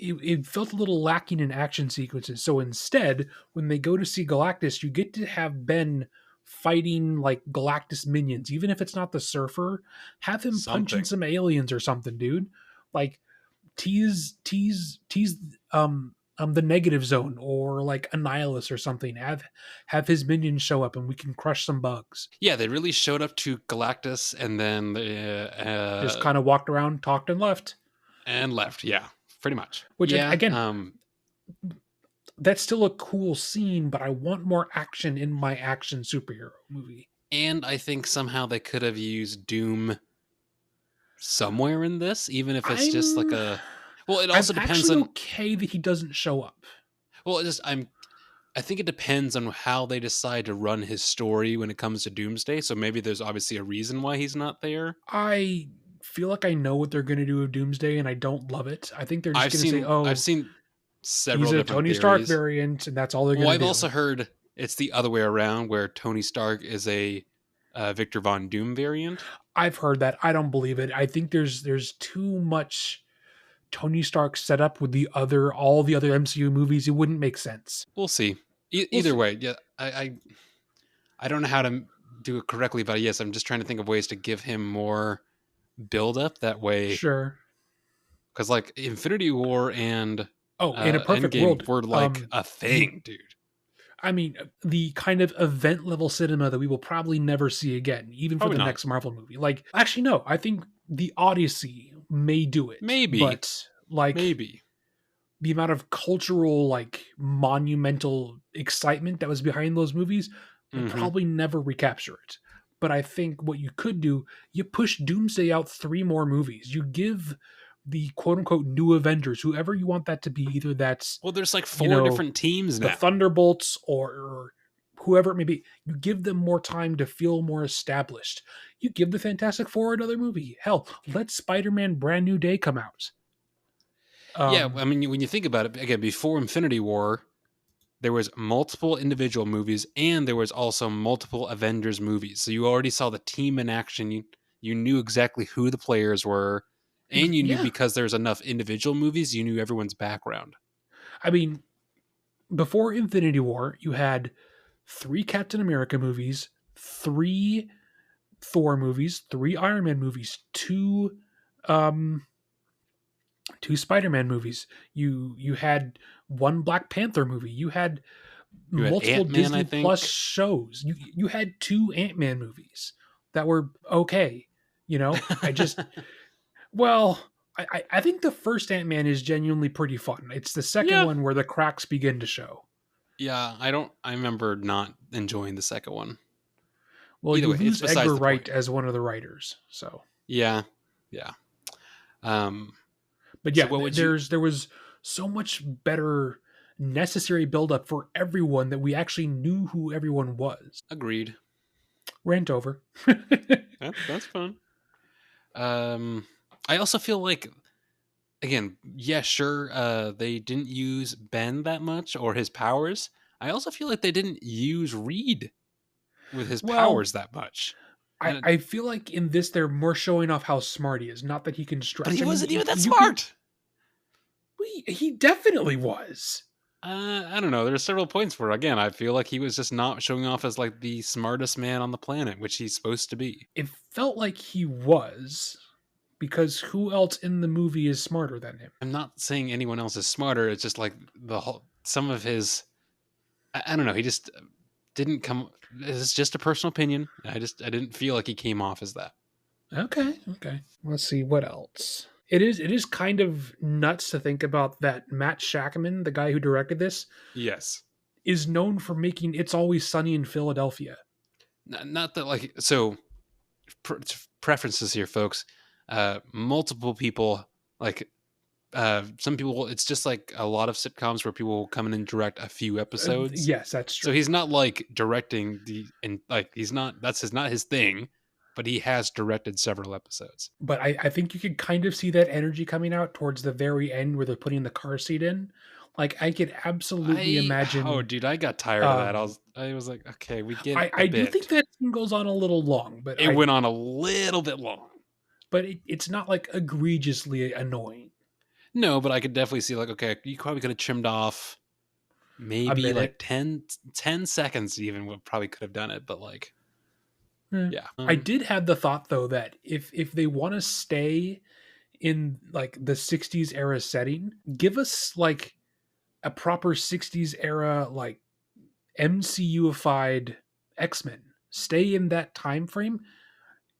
it felt a little lacking in action sequences. So instead, when they go to see Galactus, you get to have Ben fighting like Galactus minions, even if it's not the Surfer. Have him punching something. some aliens or something, dude. Like tease the negative zone, or like Annihilus or something. Have his minions show up and we can crush some bugs. Yeah, they really showed up to Galactus and then Just kind of walked around, talked, and left. and left. Yeah, pretty much. Which Yeah. again, that's still a cool scene, but I want more action in my action superhero movie. And I think somehow they could have used Doom somewhere in this, even if it's just like I'm a. Well, it I'm also depends actually on. okay that he doesn't show up. Well, it just I think it depends on how they decide to run his story when it comes to Doomsday. So maybe there's obviously a reason why he's not there. I feel like I know what they're going to do with Doomsday, and I don't love it. I think they're just going to say, I've "Oh, seen he's several a different Tony Stark theories. variant," and that's all they're Well, going to I've do. also heard it's the other way around, where Tony Stark is a Victor Von Doom variant. I've heard that. I don't believe it. I think there's too much Tony Stark set up with all the other MCU movies. It wouldn't make sense. We'll see. We'll Either see. way, yeah, I don't know how to do it correctly, but yes, I'm just trying to think of ways to give him more build up that way. Sure. Because like Infinity War and Oh, in a perfect Endgame world, were like a thing, dude. I mean, the kind of event level cinema that we will probably never see again, even for Probably the not. next Marvel movie. Like, actually, no, I think the Odyssey may do it. Maybe. But, like, Maybe. the amount of cultural, like, monumental excitement that was behind those movies will probably never recapture it. But I think what you could do, you push Doomsday out 3 more movies. You give the quote unquote new Avengers, whoever you want that to be, either that's Well, there's like 4 different teams the now. Thunderbolts or whoever it may be, you give them more time to feel more established. You give the Fantastic Four another movie. Hell, let Spider-Man Brand New Day come out. Yeah, I mean, when you think about it, again, before Infinity War, there was multiple individual movies, and there was also multiple Avengers movies. So you already saw the team in action. You knew exactly who the players were, and you knew Yeah. because there's enough individual movies, you knew everyone's background. I mean, before Infinity War, you had 3 Captain America movies, 3 Thor movies, 3 Iron Man movies, 2 Spider-Man movies. You had 1 Black Panther movie. You had You had multiple Ant-Man, I Disney Plus think. shows. You had 2 Ant-Man movies that were okay. I just well, I think the first Ant-Man is genuinely pretty fun. It's the second Yeah. one where the cracks begin to show. Yeah, I remember not enjoying the second one. Well, Either you way, it's lose besides Edgar the Wright point. as one of the writers. So, Yeah. but So yeah, what would you there was so much better necessary buildup for everyone that we actually knew who everyone was. agreed? Rant over. That's fun. I also feel like, again, yeah, sure, they didn't use Ben that much or his powers. I also feel like they didn't use Reed with his Well, powers that much. I feel like in this they're more showing off how smart he is, not that he can stretch. But he I mean, wasn't even that you can. smart. He definitely was. I don't know. There's several points where, again, I feel like he was just not showing off as like the smartest man on the planet, which he's supposed to be. It felt like he was, because who else in the movie is smarter than him? I'm not saying anyone else is smarter. It's just like some of his, I don't know. He just didn't come. It's just a personal opinion. I didn't feel like he came off as that. Okay. Let's see what else. It is kind of nuts to think about that Matt Shackman, the guy who directed this, Yes. is known for making It's Always Sunny in Philadelphia. Not that like so. Preferences here, folks. Multiple people like. Some people, it's just like a lot of sitcoms where people will come in and direct a few episodes. Yes, that's true. So he's not like directing he's not not his thing, but he has directed several episodes. But I think you could kind of see that energy coming out towards the very end where they're putting the car seat in. Like I could absolutely imagine. Oh, dude, I got tired of that. I was like, okay, we get it. I do think that scene goes on a little long, but it went on a little bit long. But it's not like egregiously annoying. No, but I could definitely see like, okay, you probably could have trimmed off maybe like 10 seconds even. What probably could have done it, but like, yeah. I did have the thought though that if they want to stay in like the 60s era setting. Give us like a proper 60s era like MCUified X-Men. Stay in that time frame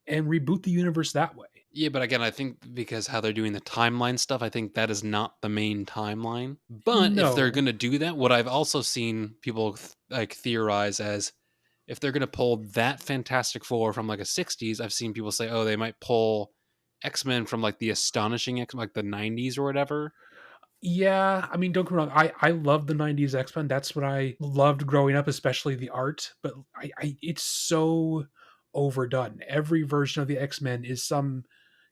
and reboot the universe that way. Yeah, but again, I think because how they're doing the timeline stuff, I think that is not the main timeline. But if they're No. going to do that, what I've also seen people like theorize as if they're going to pull that Fantastic Four from like a 60s, I've seen people say, oh, they might pull X-Men from like the astonishing X, like the 90s or whatever. Yeah, I mean, don't get me wrong. I love the '90s X-Men. That's what I loved growing up, especially the art. But it's so overdone. Every version of the X-Men is some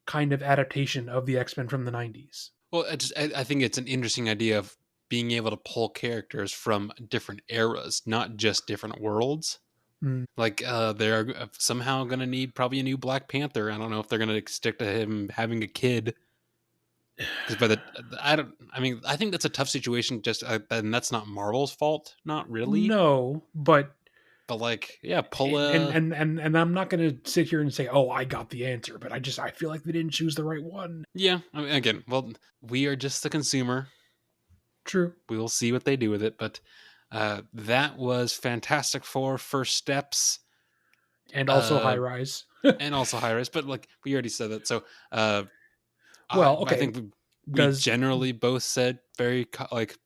kind of adaptation of the X-Men from the '90s. Well, I think it's an interesting idea of being able to pull characters from different eras, not just different worlds. Mm. Like they're somehow going to need probably a new Black Panther. I don't know if they're going to stick to him having a kid because by the I don't. I mean, I think that's a tough situation. Just and that's not Marvel's fault, not really. No, but But like, yeah, pull and a and and and I'm not going to sit here and say, "Oh, I got the answer," but I feel like they didn't choose the right one. yeah. I mean, again, well, we are just the consumer. True, We will see what they do with it. But that was Fantastic Four: First Steps. and also High Uh, Rise. and also High Rise. But like we already said that, so Well, I okay. think we Does generally both said very like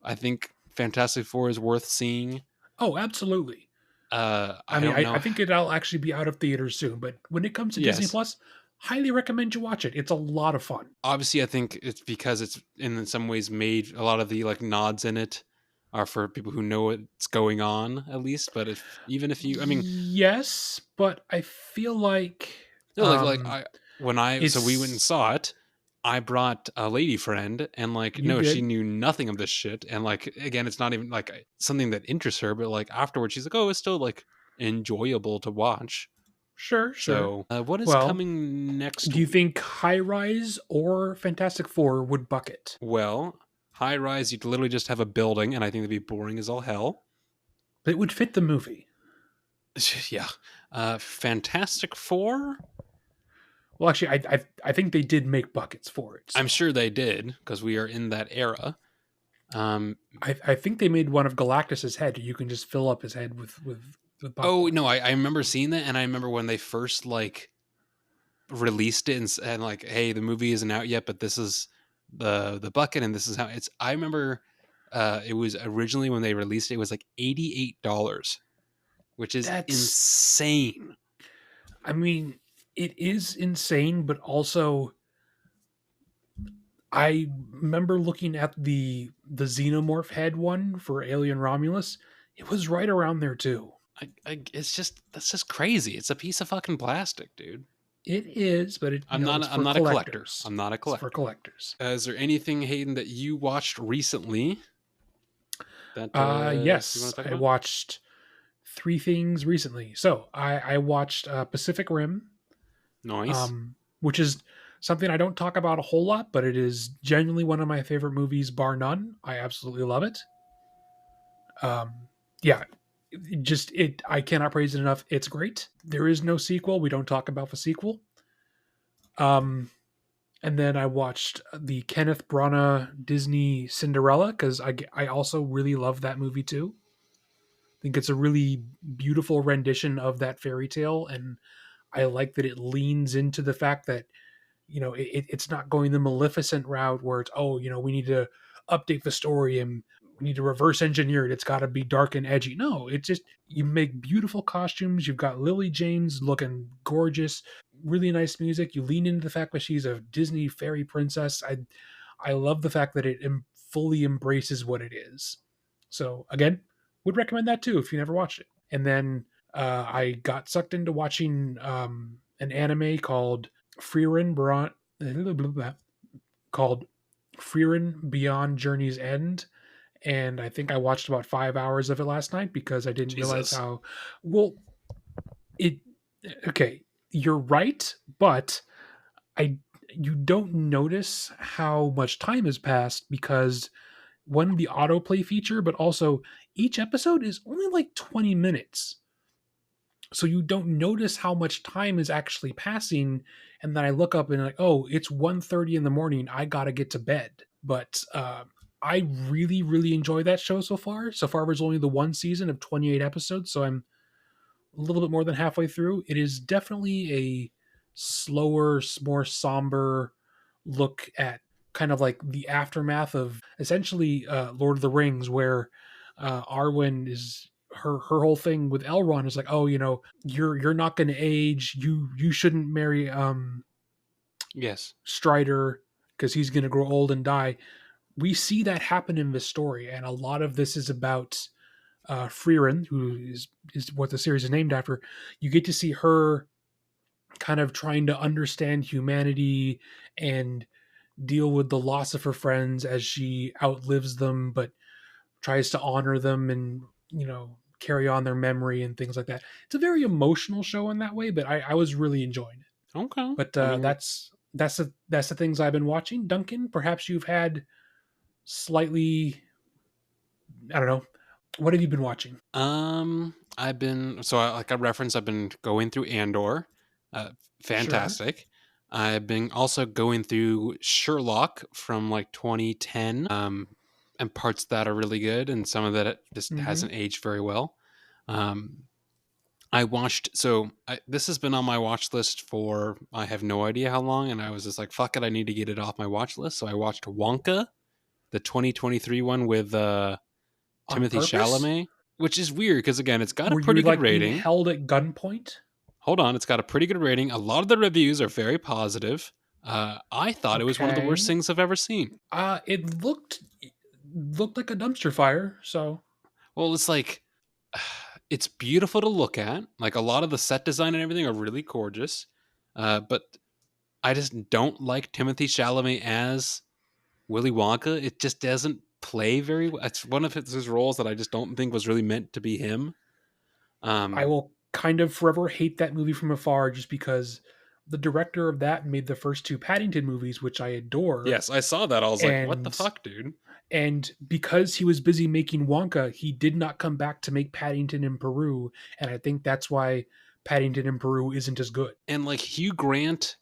I think Fantastic Four is worth seeing. Oh, absolutely. I I mean, don't I know. think it'll actually be out of theaters soon, but when it comes to Disney Yes, Plus, highly recommend you watch it. It's a lot of fun. obviously, I think it's because it's in some ways made a lot of the like nods in it are for people who know what's going on at least. But if even if you, I mean, Yes, but I feel like no, like I when I so we went and it's saw it. I brought a lady friend, and like, you no, she did. knew nothing of this shit. And like, again, it's not even like something that interests her, but like afterwards, she's like, oh, it's still like enjoyable to watch. Sure, sure. So, what is Well, coming next do you week? think High Rise or Fantastic Four would bucket? Well, high rise, you'd literally just have a building, and I think it'd be boring as all hell. It would fit the movie. Yeah. Fantastic Four? Well, actually, I think they did make buckets for it. I'm So sure they did because we are in that era. Um, I think they made one of Galactus's head. You can just fill up his head with oh popcorn. no, I remember seeing that, and I remember when they first like released it and like, hey, the movie isn't out yet, but this is the bucket, and this is how it's. I remember it was originally when they released it, it was like $88, which is That's insane. I mean, it is insane, but also I remember looking at the xenomorph head one for Alien Romulus. It was right around there too. It's just that's just crazy. It's a piece of fucking plastic, dude. It is, but it's I'm for not a collector. collectors. I'm not a It's for collector. collectors. Is there anything, Hayden, that you watched recently that you want Yes, to talk I about? watched three things recently. So I watched Pacific Rim, Nice. which is something I don't talk about a whole lot, but it is genuinely one of my favorite movies, bar none. I absolutely love it. Yeah, I cannot praise it enough. It's great. There is no sequel. We don't talk about the sequel. Um, and then I watched the Kenneth Branagh Disney Cinderella because I also really love that movie too. I think it's a really beautiful rendition of that fairy tale, and I like that it leans into the fact that it's not going the Maleficent route where it's we need to update the story and we need to reverse engineer it. It's got to be dark and edgy. No, it's just you make beautiful costumes. You've got Lily James looking gorgeous, really nice music. You lean into the fact that she's a Disney fairy princess. I love the fact that it fully embraces what it is. So again, would recommend that too if you never watched it. And then I got sucked into watching an anime called Frieren Beyond called Frieren Beyond Journey's End, and I think I watched about 5 hours of it last night because I didn't realize Jesus. how well it. Okay, you're right, but I you don't notice how much time has passed because one the autoplay feature, but also each episode is only like 20 minutes. So you don't notice how much time is actually passing, and then I look up and like, oh, it's 1:30 in the morning. I gotta get to bed. But I really, really enjoy that show so far. So far, there's only the one season of 28 episodes, so I'm a little bit more than halfway through. It is definitely a slower, more somber look at kind of like the aftermath of essentially Lord of the Rings, where Arwen is her whole thing with Elrond is like, oh, you're not going to age. You shouldn't marry Yes. Strider because he's going to grow old and die. We see that happen in this story, and a lot of this is about Frieren, who is what the series is named after. You get to see her kind of trying to understand humanity and deal with the loss of her friends as she outlives them, but tries to honor them and carry on their memory and things like that. It's a very emotional show in that way, but I was really enjoying it. Okay. But I mean, that's the things I've been watching. Duncan, perhaps you've had slightly, I don't know, what have you been watching? I've been like I referenced, I've been going through Andor, uh, Sure. fantastic. I've been also going through Sherlock from like 2010, and parts of that are really good, and some of that it just Hmm. hasn't aged very well. Um, I watched this has been on my watch list for I have no idea how long, and I was just like, fuck it, I need to get it off my watch list. So I watched Wonka, the 2023 one with On Timothy purpose? Chalamet, which is weird because again, it's got a Were you pretty good like being rating. held at gunpoint? Hold on, it's got a pretty good rating. A lot of the reviews are very positive. I thought it was one of the worst Okay. things I've ever seen. It looked like a dumpster fire. So Well, it's like it's beautiful to look at. Like a lot of the set design and everything are really gorgeous. But I just don't like Timothy Chalamet as Willy Wonka. It just doesn't play very well. It's one of his roles that I just don't think was really meant to be him. I Um, will kind of forever hate that movie from afar, just because the director of that made the first two Paddington movies, which I adore, yes, I saw that. I was like, what the and fuck, dude? because he was busy making Wonka, he did not come back to make Paddington in Peru, and I think that's why Paddington in Peru isn't as good. And like Hugh Grant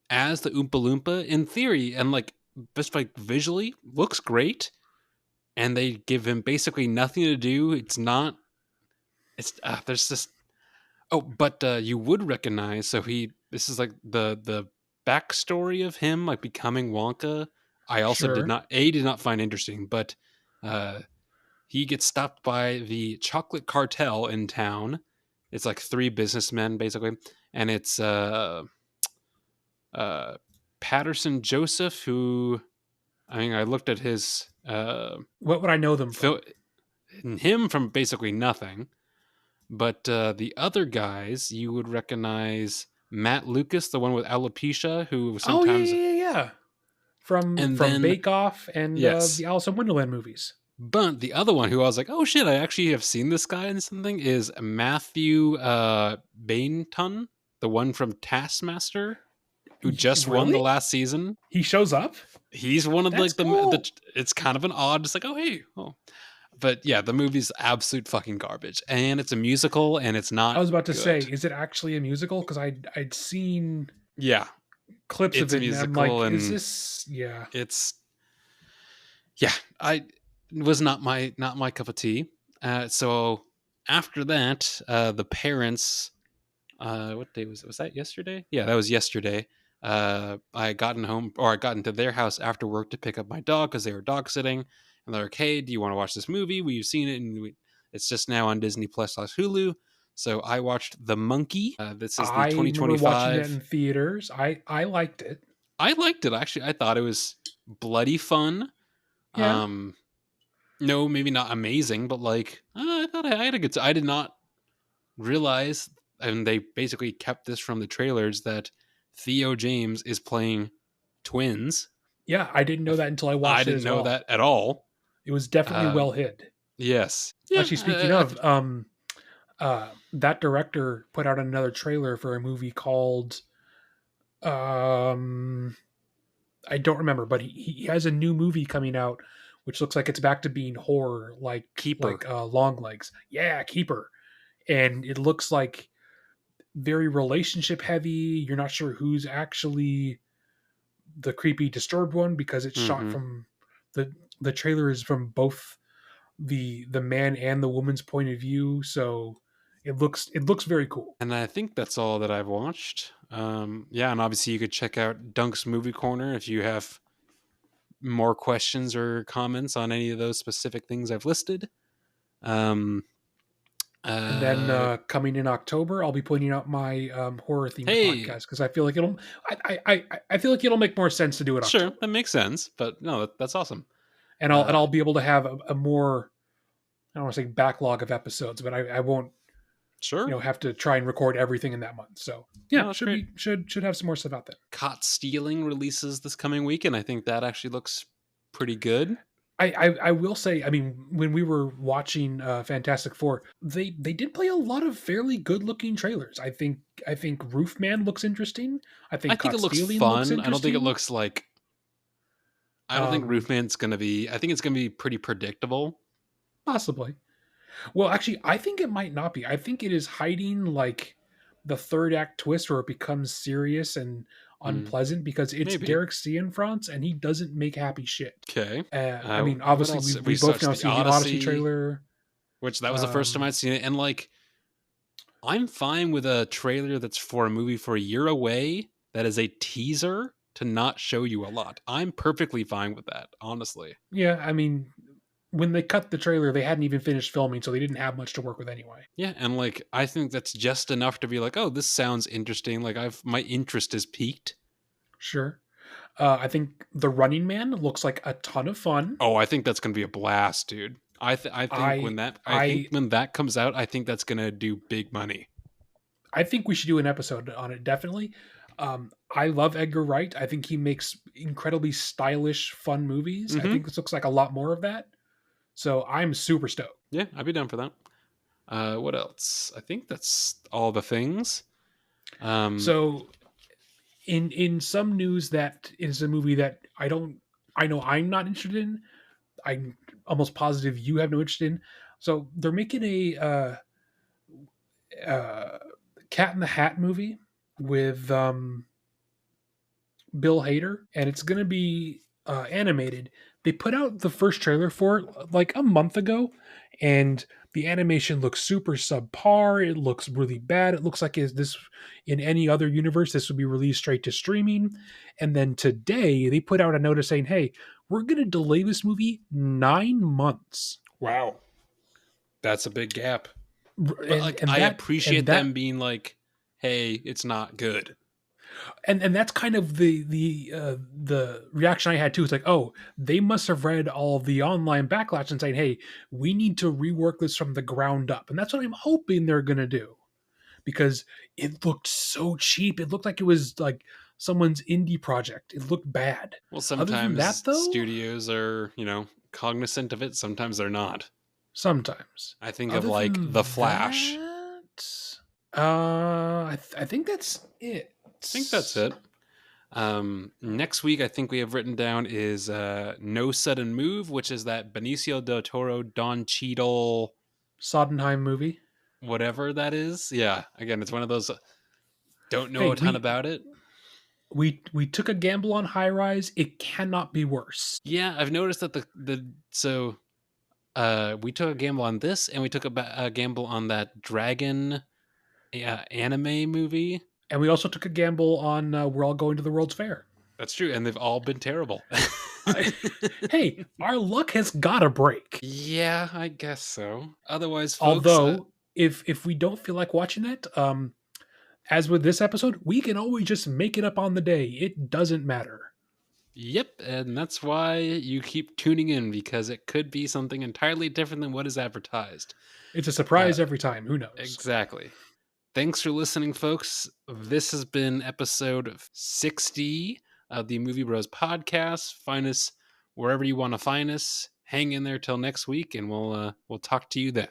as the Oompa Loompa in theory and like just like visually looks great. And they give him basically nothing to do. It's not. It's there's just but you would recognize. So he this is like the backstory of him like becoming Wonka. I also Sure. did not find interesting, but uh, he gets stopped by the chocolate cartel in town. It's like three businessmen basically, and it's uh, Patterson Joseph, who I mean, I looked at his What would I know them Phil, from? him from basically nothing, but the other guys you would recognize Matt Lucas, the one with alopecia, who Oh yeah, sometimes, yeah, yeah, yeah. From and from then Bake Off and yes, the Alice in Wonderland movies. but the other one who I was like, oh shit, I actually have seen this guy in something is Matthew Bainton, the one from Taskmaster, who just won the Really? last season. He shows up? He's one of That's like cool. the it's kind of an odd, it's like, oh hey, oh. But yeah, the movie's absolute fucking garbage, and it's a musical, and it's I not was about to say, good. is it actually a musical? Because I'd seen Yeah, clips of it's a it, and I'm musical, like, is and this? Yeah, it's yeah, I it was not my cup of tea. So after that, the parents, what day was it? Was that yesterday? Yeah, that was yesterday. I had gotten home, or I got into their house after work to pick up my dog because they were dog sitting, and they're like, "Hey, do you want to watch this movie? We've seen it, and it's just now on Disney Plus / Hulu." So I watched The Monkey. This is the I remember watching that 2025. in theaters. I liked it. I liked it actually. I thought it was bloody fun. Yeah, Um, no, maybe not amazing, but like I thought I had a good. I did not realize, and they basically kept this from the trailers that Theo James is playing twins. yeah. I didn't know that until I I watched it didn't as know well. that at all. It was definitely well Um, hid. yes, yeah. Actually, speaking of, that director put out another trailer for a movie called um I don't remember, but he has a new movie coming out, which looks like it's back to being horror, like Keeper. Long Legs. Yeah, Keeper, and it looks like. very relationship heavy. You're not sure who's actually the creepy disturbed one because it's shot Mm-hmm. from the trailer is from both the man and the woman's point of view, so it looks very cool. And I think that's all that I've watched. Yeah, and obviously you could check out Dunk's Movie Corner if you have more questions or comments on any of those specific things I've listed. Um, And then uh, coming in October, I'll be putting out my horror themed hey, podcast because I feel like I feel like it'll make more sense to do it sure, October, that makes sense, but no, that's awesome. and I'll be able to have a more, I don't want to say backlog of episodes, but I won't Sure, have to try and record everything in that month. So no, yeah, that's great. should have some more stuff out there. Caught Stealing releases this coming week, and I think that actually looks pretty good. I will say, I mean, when we were watching Fantastic Four, they did play a lot of fairly good looking trailers. I think Roofman looks interesting. I I think think it Caught looks Stealing looks fun. I don't think it interesting. looks like. I don't think Um, Roofman's gonna be. I think it's gonna be pretty predictable. Possibly. Well, actually, I think it might not be. I think it is hiding like the third act twist where it becomes serious and Hmm, unpleasant because it's maybe. Derek Cianfrance and he doesn't make happy shit. Okay. I mean, What obviously, else? we We both watched now the seen the Odyssey Odyssey, trailer. which that was the first time Um, I'd seen it, and like I'm fine with a trailer that's for a movie for a year away that is a teaser to not show you a lot. I'm perfectly fine with that, honestly. yeah, I mean, when they cut the trailer, they hadn't even finished filming, so they didn't have much to work with anyway. Yeah, and like I think that's just enough to be like, oh, this sounds interesting. Like my interest is piqued. Sure. I think The Running Man looks like a ton of fun. Oh, I think that's gonna be a blast, dude. I I think I when that comes out, I think that's gonna do big money. I think we should do an episode on it, definitely. I love Edgar Wright. I think he makes incredibly stylish, fun movies. I Mm-hmm. think this looks like a lot more of that. So I'm super stoked. Yeah, I'd be down for that. What else? I think that's all the things. Um, So in some news that is a movie that I know I'm not interested in. I'm almost positive you have no interest in. So they're making a uh, Cat in the Hat movie with Bill Hader, and it's going to be animated. They put out the first trailer for it like a month ago, and the animation looks super subpar. It looks really bad. It looks like is this in any other universe this would be released straight to streaming. And then today they put out a notice saying, "Hey, we're going to delay this movie 9 months." wow, that's a big gap. But And like, and I that appreciate and them that being like, "Hey, it's not good." and that's kind of the reaction I had too. It's like, oh, they must have read all of the online backlash and saying, hey, we need to rework this from the ground up, and that's what I'm hoping they're gonna do because it looked so cheap. It looked like it was like someone's indie project. It looked bad. Well, Other than that, sometimes though, studios are, cognizant of it. Sometimes they're not. sometimes. I think of Other like than The Flash. that, I think that's it. I think that's it. Next week, I think we have written down is No Sudden Move, which is that Benicio del Toro, Don Cheadle, Sodenheim movie. whatever that is. Yeah, again, it's one of those. Don't know Hey, a ton about it. we took a gamble on high rise. It cannot be worse. Yeah, I've noticed that the so we took a gamble on this, and we took a gamble on that dragon anime movie. And we also took a gamble on we're all going to the World's Fair. That's true, and they've all been terrible. I, hey, our luck has got to break. Yeah, I guess so. Otherwise, folks, Although, if we don't feel like watching it, as with this episode, we can always just make it up on the day. It doesn't matter. yep, and that's why you keep tuning in because it could be something entirely different than what is advertised. It's a Uh, surprise every time. Who knows? exactly. Thanks for listening, folks. This has been episode 60 of the Movie Bros podcast. Find us wherever you want to find us. Hang in there till next week, and we'll talk to you then.